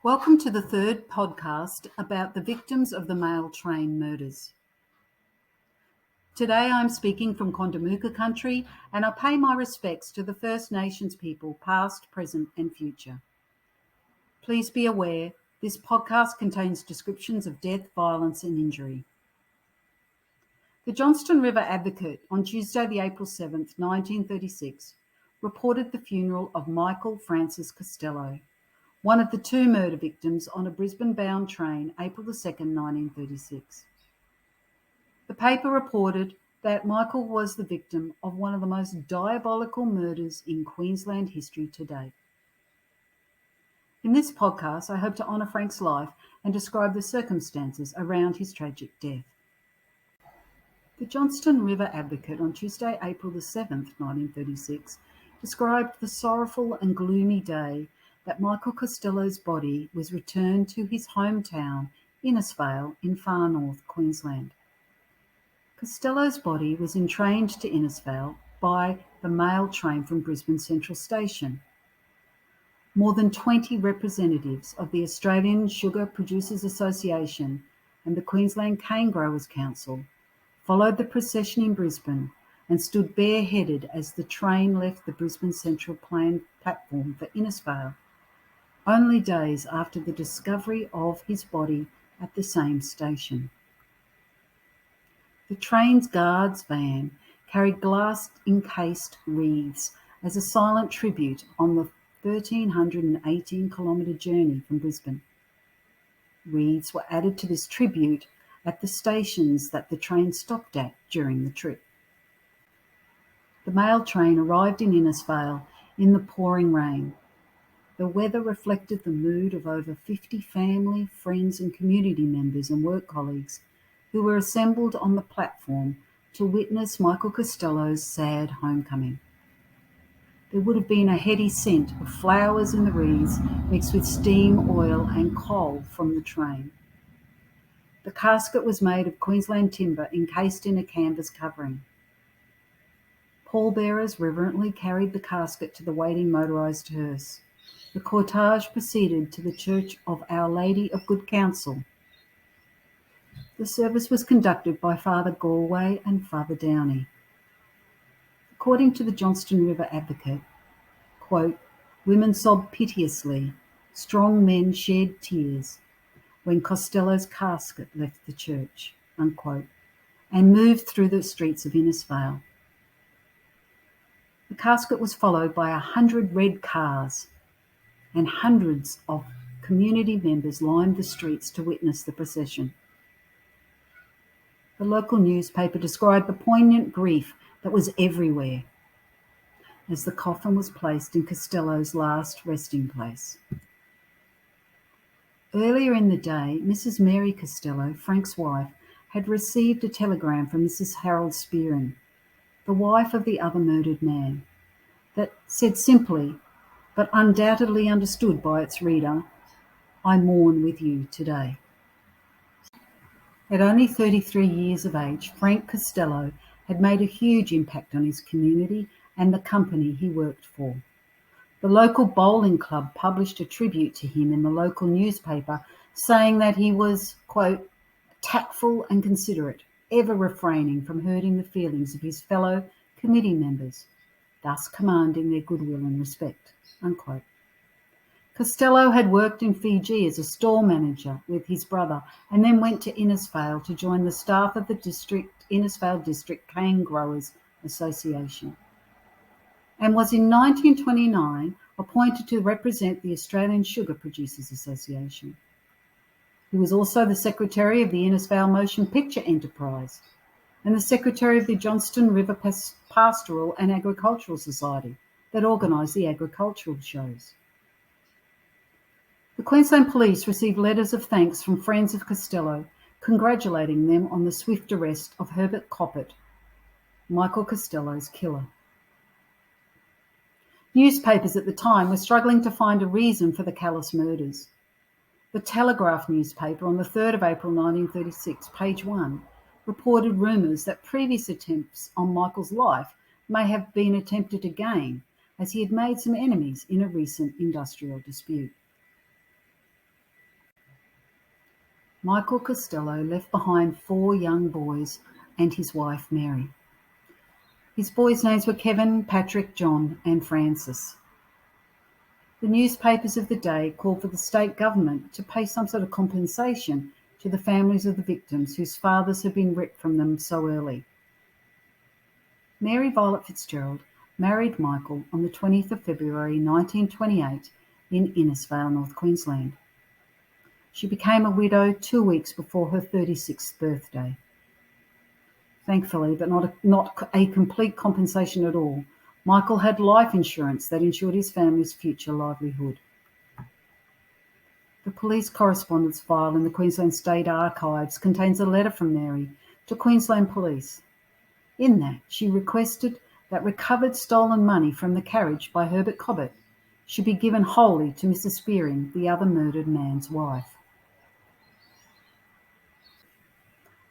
Welcome to the third podcast about the victims of the Mailtrain Murders. Today I'm speaking from Kondamuka country and I pay my respects to the First Nations people past, present and future. Please be aware this podcast contains descriptions of death, violence and injury. The Johnston River Advocate on Tuesday the April 7th, 1936 reported the funeral of Michael Francis Costello, one of the two murder victims on a Brisbane-bound train, April 2nd, 1936. The paper reported that Michael was the victim of one of the most diabolical murders in Queensland history to date. In this podcast, I hope to honour Frank's life and describe the circumstances around his tragic death. The Johnston River Advocate on Tuesday, April 7th, 1936, described the sorrowful and gloomy day that Michael Costello's body was returned to his hometown, Innisfail, in far north Queensland. Costello's body was entrained to Innisfail by the mail train from Brisbane Central Station. More than 20 representatives of the Australian Sugar Producers Association and the Queensland Cane Growers Council followed the procession in Brisbane and stood bareheaded as the train left the Brisbane Central platform for Innisfail, only days after the discovery of his body at the same station. The train's guards van carried glass-encased wreaths as a silent tribute on the 1,318-kilometre journey from Brisbane. Wreaths were added to this tribute at the stations that the train stopped at during the trip. The mail train arrived in Innisfail in the pouring rain. The weather reflected the mood of over 50 family, friends and community members and work colleagues who were assembled on the platform to witness Michael Costello's sad homecoming. There would have been a heady scent of flowers in the wreaths mixed with steam, oil and coal from the train. The casket was made of Queensland timber encased in a canvas covering. Pallbearers reverently carried the casket to the waiting motorised hearse. The cortege proceeded to the Church of Our Lady of Good Counsel. The service was conducted by Father Galway and Father Downey. According to the Johnston River Advocate, quote, "Women sobbed piteously, strong men shed tears when Costello's casket left the church," unquote, and moved through the streets of Innisfail. The casket was followed by 100 red cars, and hundreds of community members lined the streets to witness the procession. The local newspaper described the poignant grief that was everywhere as the coffin was placed in Costello's last resting place. Earlier in the day, Mrs. Mary Costello, Frank's wife, had received a telegram from Mrs. Harold Spearin, the wife of the other murdered man, that said simply, but undoubtedly understood by its reader, "I mourn with you today." At only 33 years of age, Frank Costello had made a huge impact on his community and the company he worked for. The local bowling club published a tribute to him in the local newspaper, saying that he was, quote, "tactful and considerate, ever refraining from hurting the feelings of his fellow committee members, thus commanding their goodwill and respect," unquote. Costello had worked in Fiji as a store manager with his brother and then went to Innisfail to join the staff of the Innisfail District Cane Growers Association, and was in 1929 appointed to represent the Australian Sugar Producers Association. He was also the secretary of the Innisfail Motion Picture Enterprise and the secretary of the Johnston River Pastoral and Agricultural Society that organised the agricultural shows. The Queensland Police received letters of thanks from friends of Costello, congratulating them on the swift arrest of Herbert Coppett, Michael Costello's killer. Newspapers at the time were struggling to find a reason for the callous murders. The Telegraph newspaper on the 3rd of April 1936, page 1, reported rumours that previous attempts on Michael's life may have been attempted again, as he had made some enemies in a recent industrial dispute. Michael Costello left behind 4 young boys and his wife Mary. His boys' names were Kevin, Patrick, John and Francis. The newspapers of the day called for the state government to pay some sort of compensation to the families of the victims whose fathers had been ripped from them so early. Mary Violet Fitzgerald married Michael on the 20th of February 1928 in Innisfail, North Queensland. She became a widow 2 weeks before her 36th birthday. Thankfully, but not a complete compensation at all, Michael had life insurance that ensured his family's future livelihood. The police correspondence file in the Queensland State Archives contains a letter from Mary to Queensland Police. In that, she requested that recovered stolen money from the carriage by Herbert Cobbett should be given wholly to Mrs. Spearing, the other murdered man's wife.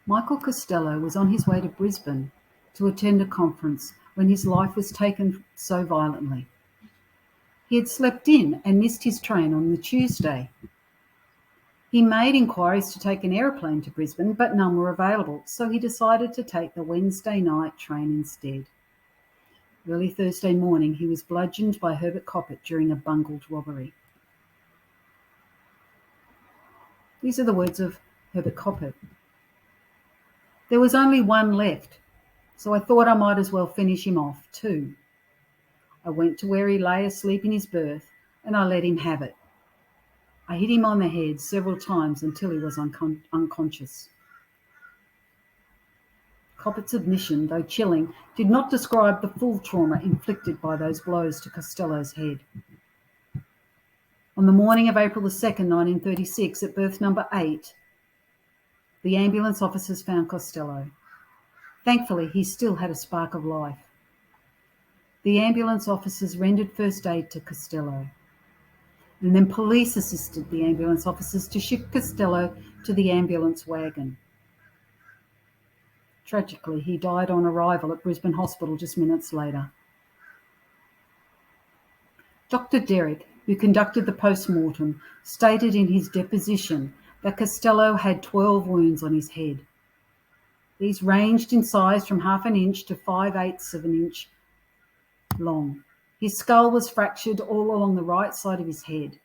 Michael Costello was on his way to Brisbane to attend a conference when his life was taken so violently. He had slept in and missed his train on the Tuesday. He made inquiries to take an aeroplane to Brisbane, but none were available, so he decided to take the Wednesday night train instead. Early Thursday morning, he was bludgeoned by Herbert Cobbett during a bungled robbery. These are the words of Herbert Cobbett. "There was only one left, so I thought I might as well finish him off too. I went to where he lay asleep in his berth and I let him have it. I hit him on the head several times until he was unconscious." Cobbett's admission, though chilling, did not describe the full trauma inflicted by those blows to Costello's head. On the morning of April 2nd, 1936, at berth number 8, the ambulance officers found Costello. Thankfully, he still had a spark of life. The ambulance officers rendered first aid to Costello, and then police assisted the ambulance officers to ship Costello to the ambulance wagon. Tragically, he died on arrival at Brisbane Hospital just minutes later. Dr. Derrick, who conducted the post-mortem, stated in his deposition that Costello had 12 wounds on his head. These ranged in size from 1/2 inch to 5/8 of an inch long. His skull was fractured all along the right side of his head.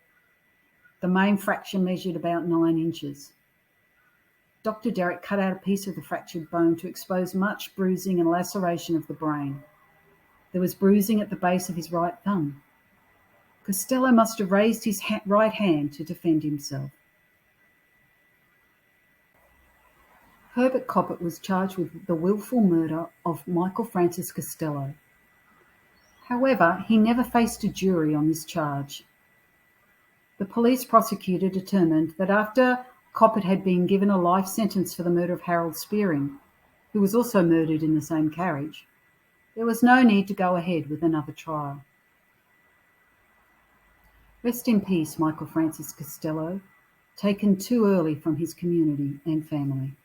The main fracture measured about 9 inches. Dr. Derrick cut out a piece of the fractured bone to expose much bruising and laceration of the brain. There was bruising at the base of his right thumb. Costello must have raised his right hand to defend himself. Herbert Cobbett was charged with the willful murder of Michael Francis Costello. However, he never faced a jury on this charge. The police prosecutor determined that after Cobbett had been given a life sentence for the murder of Harold Spearing, who was also murdered in the same carriage, there was no need to go ahead with another trial. Rest in peace, Michael Francis Costello, taken too early from his community and family.